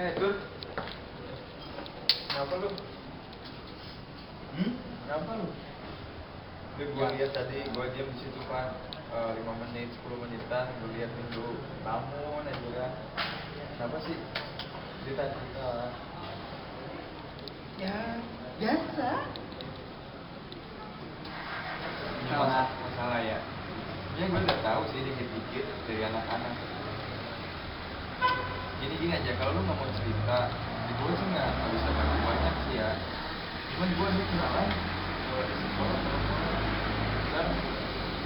Dur, kenapa lu? Kenapa lu? Gue lihat tadi, gue diam di situ kan 5 menit, 10 menitan, gue liatin lu lamun aja kan. Kenapa sih? Cerita. Ya, biasa. Masalah ya. Ya gue udah tahu sih dikit-dikit dari anak-anak. Jadi gini aja, kalau lu nggak mau cerita, di gue sih nggak bisa banyak sih ya. Cuman gue ada kenalan di sekolah dan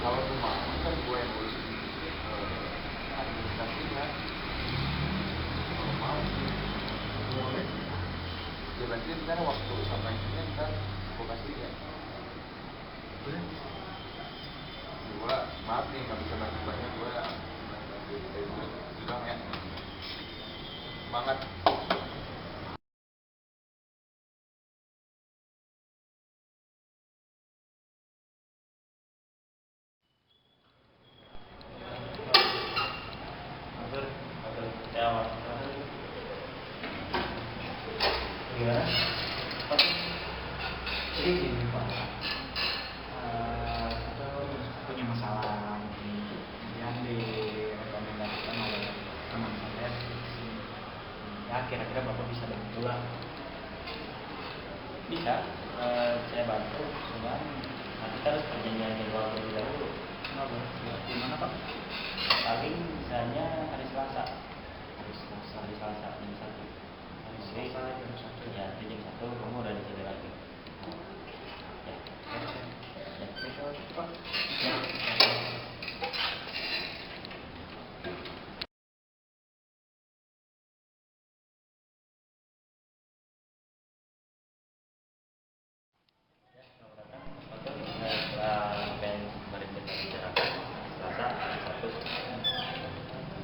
kalau lu mau kan gue yang urus administrasinya. Kalau mau boleh. Ya berarti ntar waktu sampai sini ntar gue kasih ya. Boleh. Gue maaf nih nggak bisa bantu banyak, gue bilang ya. Semangat. Gimana? Jadi gini Pak, punya masalah yang direkomendasikan oleh teman saya. Ya kira-kira Bapak bisa bantu lah. Bisa, saya bantu, cuman nanti kita harus perjanjian jadwal terlebih dahulu. Gimana Pak? Paling misalnya hari Selasa jam 1. Hari Selasa jam 1. Ya, jam 1 kamu udah di sini lagi. Ya, Pak. Ya.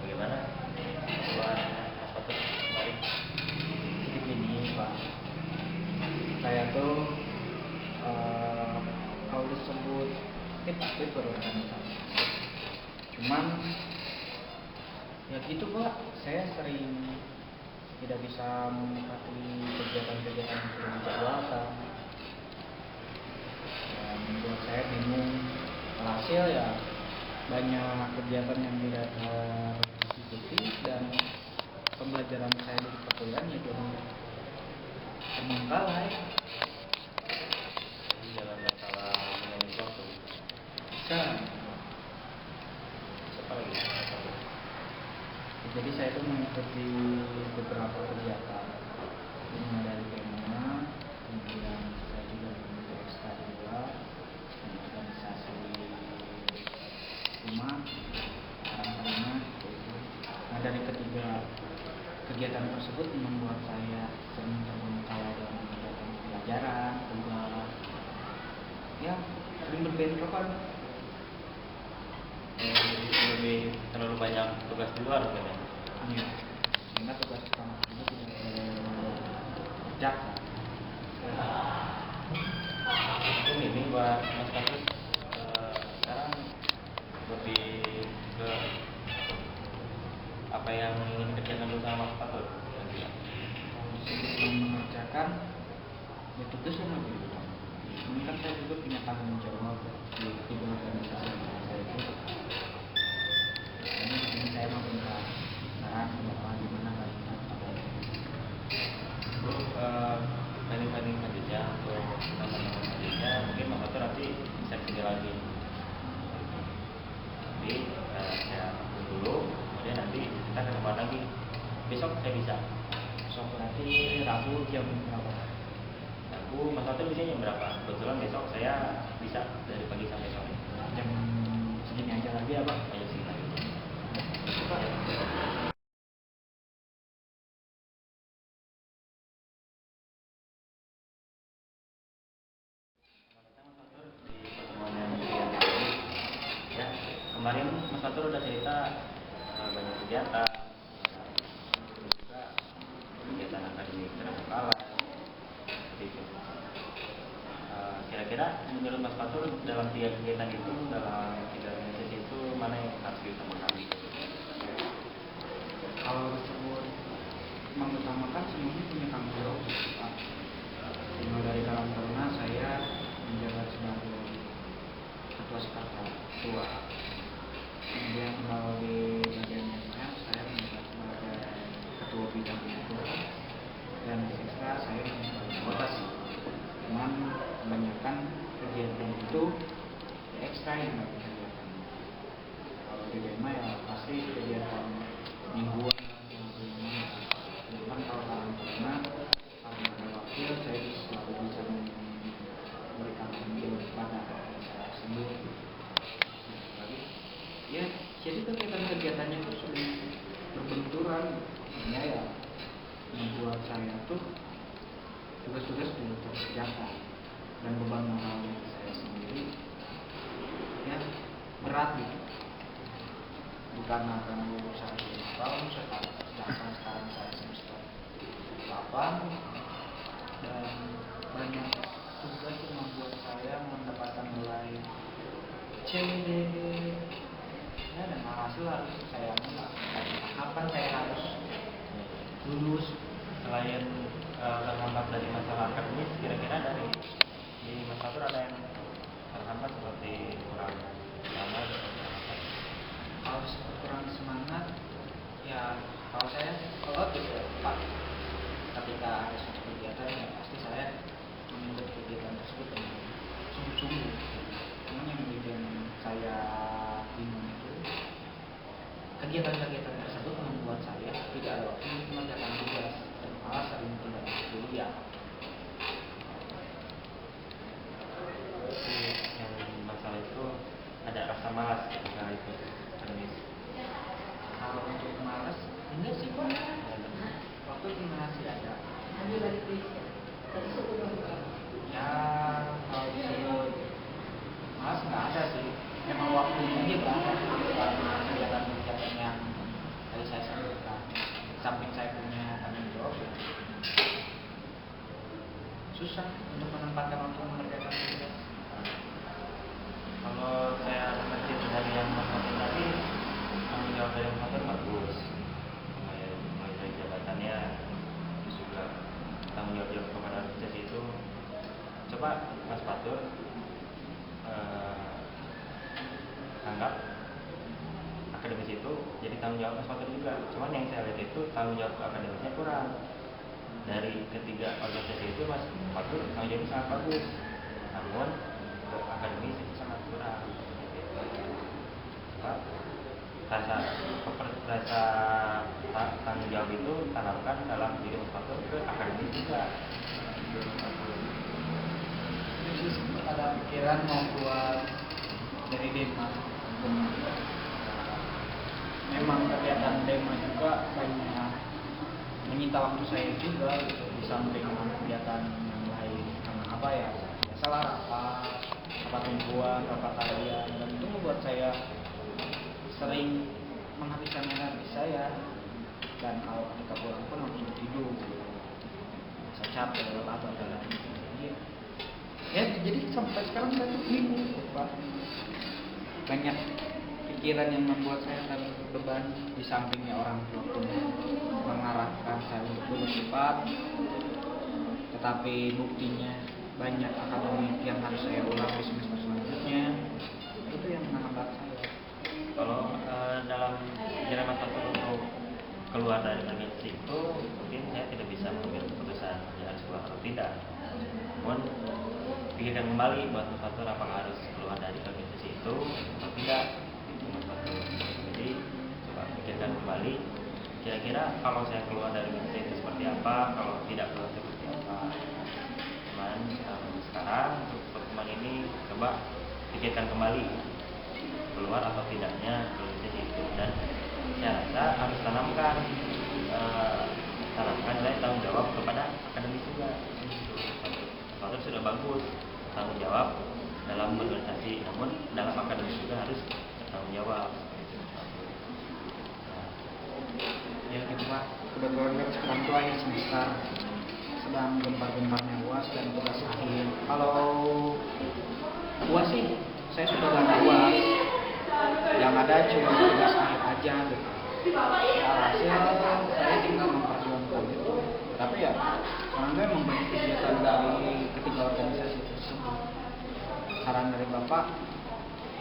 Bagaimana? Ini Pak, saya tuh kalau disebut aktif berorganisasi, cuman ya gitu Pak, saya sering tidak bisa menikmati kegiatan-kegiatan yang sudah dijadwalkan. Dan membuat saya bingung. Hasil ya banyak kegiatan yang tidak terikuti dan pembelajaran saya di perkuliahan ya jadi terbengkalai. Dalam masalah mengenai waktu Bisa. apa lagi? Jadi saya itu mengikuti beberapa kegiatan, mulai dari kemana, kemudian saya juga mengikuti ekstra di luar, organisasi rumah, karang-karangnya. Nah dari ketiga kegiatan tersebut membuat saya sering terbengkalai dalam kegiatan pelajaran, tugas, ya sering berbentrokan. Jadi lebih terlalu banyak tugas di luar kan ya? Iya, sehingga tugas utama itu tidak kerjakan. Mungkin ini buat Mas Kasus sekarang lebih ke apa yang ingin dikerjakan dulu sama Mas Fatur. Sebelum mengerjakan ya tugas sama diri. Ini kan saya juga punya tanggung jawab di tiga organisasi saya itu. Ini di sini saya mau minta saran Bapak gimana kali Planning selanjutnya untuk teman-teman selanjutnya mungkin Mas Fatur nanti bisa kerja lagi. Jadi saya atur dulu, kemudian nanti kita ketemu lagi. Besok saya bisa. besok berarti Rabu jam berapa? Aku Mas Fatur bisa jam berapa? Kebetulan besok saya bisa dari pagi sampai sore. Jam segini aja lagi ya Pak? Ayo sih lagi. Pak. Ya, kemarin Mas Fatur udah cerita banyak kegiatan, juga kegiatan akademik terbengkalai, seperti itu. Kira-kira menurut Mas Fatur dalam 3 kegiatan itu, dalam 3 organisasi itu mana yang harus diutamakan? Kalau disebut mengutamakan kan semuanya punya tanggung jawab Pak. Dimulai dari dalam karena saya menjabat sebagai ketua sekretaris tua. Kemudian kalau di bagian lainnya saya menjabat sebagai ketua bidang itu, dan di siswa saya menjabat anggota sih. Cuman kebanyakan kegiatan itu ekstra yang nggak bisa kegiatan. Kalau di BEMA ya pasti kegiatan mingguan yang sebelumnya. Cuman kalau dalam karena ada wakil, saya selalu bisa memberikan tanggung kepada saya sendiri. Ya, jadi kegiatan-kegiatannya itu sudah berbenturan, ya membuat saya tuh tugas-tugas belum terkerjakan dan beban moralnya saya sendiri ya berat gitu. Bukan akan lulus 1 tahun sekarang saya semester 8 dan banyak tugas yang membuat saya mendapatkan nilai C, D, ya, dan hasil harus saya minta kapan saya harus lulus. Selain terhambat dari masalah akademis, kira-kira dari di Mas Fatur ada yang terhambat seperti kurang semangat? Kalau kurang semangat, ya kalau saya kalau bisa Pak, ketika ada suatu kegiatan ya pasti saya mengikuti kegiatan tersebut dengan sungguh-sungguh. Cuman yang bikin saya bingung itu kegiatan-kegiatan tersebut membuat saya tidak ada waktu untuk mengerjakan tugas dan malah sering tidak kuliah. Yang masalah itu ada rasa malas ketika itu akademis. Kalau untuk malas, enggak sih Pak. Waktu itu masih ada. Ya kalau disebut malas nggak ada sih. Memang waktunya aja banyak karena kegiatan-kegiatan yang tadi saya sebutkan. Samping saya punya tanggung jawab, ya susah untuk menempatkan waktu mengerjakan tugas. Kalau saya mengerti dari yang Mas Fatur tadi, tanggung jawab dari Mas Fatur bagus, mulai dari jabatannya, terus juga tanggung jawab kepada organisasi itu. Coba Mas Fatur anggap akademis itu jadi tanggung jawab Mas Fatur juga. Cuman yang saya lihat itu tanggung jawab ke akademisnya kurang. Dari ketiga organisasi itu Mas Fatur tanggung jawabnya sangat bagus, namun ke akademis itu sangat kurang. Rasa tanggung jawab itu tanamkan dalam diri Mas Fatur ke akademis juga. Jadi sempat ada pikiran mau buat dari DEMA. Memang kegiatan DEMA juga banyak menyita waktu saya juga gitu, di samping kegiatan yang lain. Karena apa ya? Salah rapat mingguan, rapat harian, dan itu membuat saya sering menghabiskan energi saya. Dan kalau ketika pulang pun langsung tidur, saya capek, lelah, dan ya jadi sampai sekarang saya tuh bingung Pak. Banyak pikiran yang membuat saya terbeban, di sampingnya orang tua pun mengarahkan saya untuk lulus cepat, tetapi buktinya banyak akademik yang harus saya ulang di semester selanjutnya. Itu yang menghambat saya. Kalau dalam pikiran Mas Fatur untuk keluar dari organisasi itu, mungkin saya tidak bisa mengambil keputusan dia harus keluar atau tidak. Namun pikirkan kembali buat Mas Fatur apakah harus keluar dari organisasi itu atau tidak. Itu Mas Fatur. Jadi coba pikirkan kembali. Kira-kira kalau saya keluar dari organisasi itu seperti apa, kalau tidak keluar seperti apa. Cuman sekarang untuk pertemuan ini coba pikirkan kembali keluar atau tidaknya organisasi itu, dan saya rasa harus tanamkan nilai tanggung jawab kepada akademis juga. Fatur sudah bagus tanggung jawab dalam organisasi, namun dalam akademis juga harus bertanggung jawab. Ya gitu Pak, kebetulan kan sekarang tuh akhir semester, sedang gempar-gemparnya UAS dan tugas akhir. Kalau UAS sih saya sudah gak ada UAS, yang ada cuma tugas akhir aja gitu. Ya hasil saya tinggal memperjuangkan itu. apa ya, orang tua emang banyak kegiatan dari ketiga organisasi tersebut. Saran dari Bapak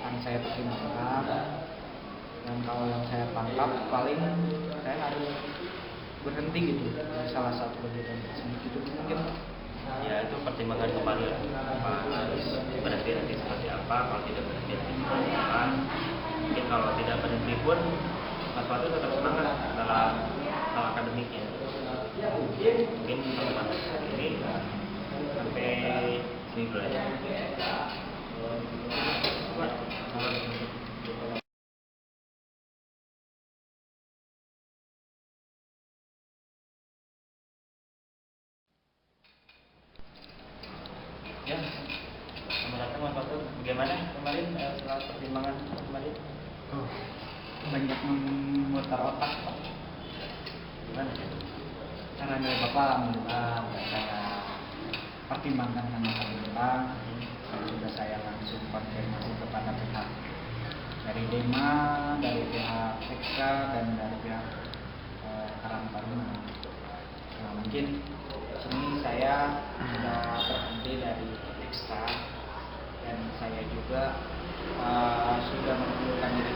akan saya pertimbangkan, dan kalau yang saya tangkap paling saya harus berhenti gitu dari salah satu kegiatan tersebut gitu mungkin. Ya itu pertimbangan kembali lah, apa harus berhenti nanti seperti apa, kalau tidak berhenti nanti seperti apa. Mungkin kalau tidak berhenti pun Mas Fatu tetap semangat dalam hal akademiknya. Mungkin teman-teman ini sampai sini dulu ya. Ya, selamat datang Mas Fatu. Bagaimana kemarin setelah pertimbangan kemarin? Banyak memutar otak Pak. Gimana ya? Saran dari Bapak alhamdulillah udah saya pertimbangkan sama pemerintah, sudah saya langsung konfirmasi kepada pihak dari Dema, dari pihak Ekstra, dan dari pihak Karang Taruna. Nah mungkin sini saya sudah berhenti dari Ekstra, dan saya juga sudah mengundurkan diri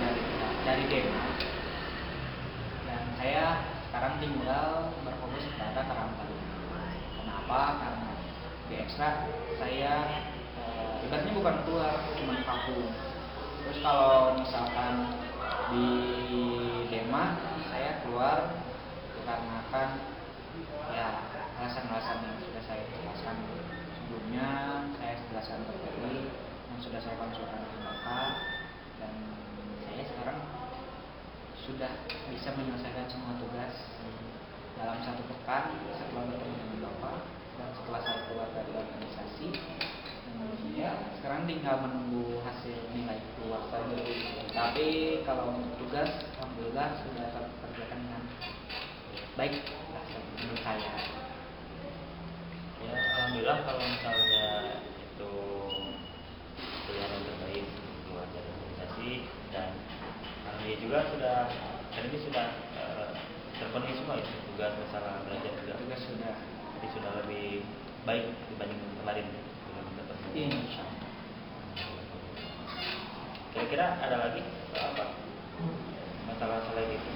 dari Dema, dan saya sekarang tinggal berfokus kepada Karang Taruna. Kenapa? Karena di Ekstra saya ibaratnya bukan keluar, cuma vakum. Terus kalau misalkan di Dema saya keluar dikarenakan ya alasan-alasan yang sudah saya jelaskan sebelumnya, saya jelaskan kembali yang sudah saya konsultasi dengan Bapak, dan saya sekarang sudah bisa menyelesaikan semua tugas dalam 1 pekan setelah bertemu dengan Bapak dan setelah saya keluar dari organisasi. Ya sekarang tinggal menunggu hasil nilai keluar saja. Tapi kalau untuk tugas alhamdulillah sudah terkerjakan dengan baik menurut saya. Ya alhamdulillah kalau misalnya itu pilihan yang terbaik keluar dari organisasi, dan alhamdulillah juga sudah hari ini sudah terpenuhi semua itu tugas masalah belajar juga. Tugas sudah. Jadi sudah lebih baik dibanding kemarin belum terpenuhi. Insya Allah. Kira-kira ada lagi apa masalah selain itu?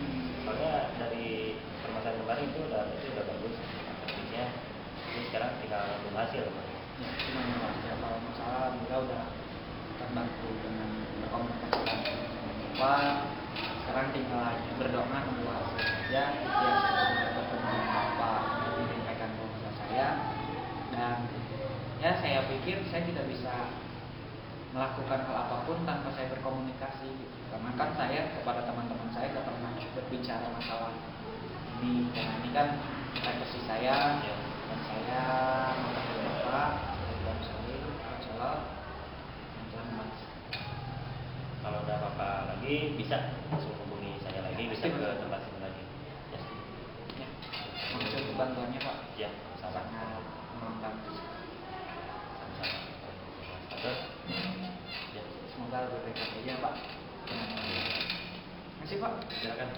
Soalnya dari permasalahan kemarin itu udah bagus artinya. Ini sekarang tinggal tunggu hasil. Ya, cuma ya, kalau masalah kita udah terbantu dengan berkomunikasi dengan Bapak. Sekarang tinggal hanya berdoa nunggu hasil saja. Ya sudah bertemu dengan Bapak menyampaikan proposal saya, dan ya saya pikir saya tidak bisa melakukan hal apapun tanpa saya berkomunikasi gitu. Karena kan saya kepada teman-teman saya tidak pernah berbicara masalah ini, karena ini kan privasi saya, dan saya mengatakan Bapak dan saya insyaallah telah membantu. Kalau ada apa-apa lagi bisa langsung hubungi saya lagi, bisa ke tempat sini lagi. Ya, maksud bantuannya Pak. Ya, Sangat membantu. sama-sama. Terus, ya, Semoga lebih baik saja Pak. Terima kasih Pak. silakan.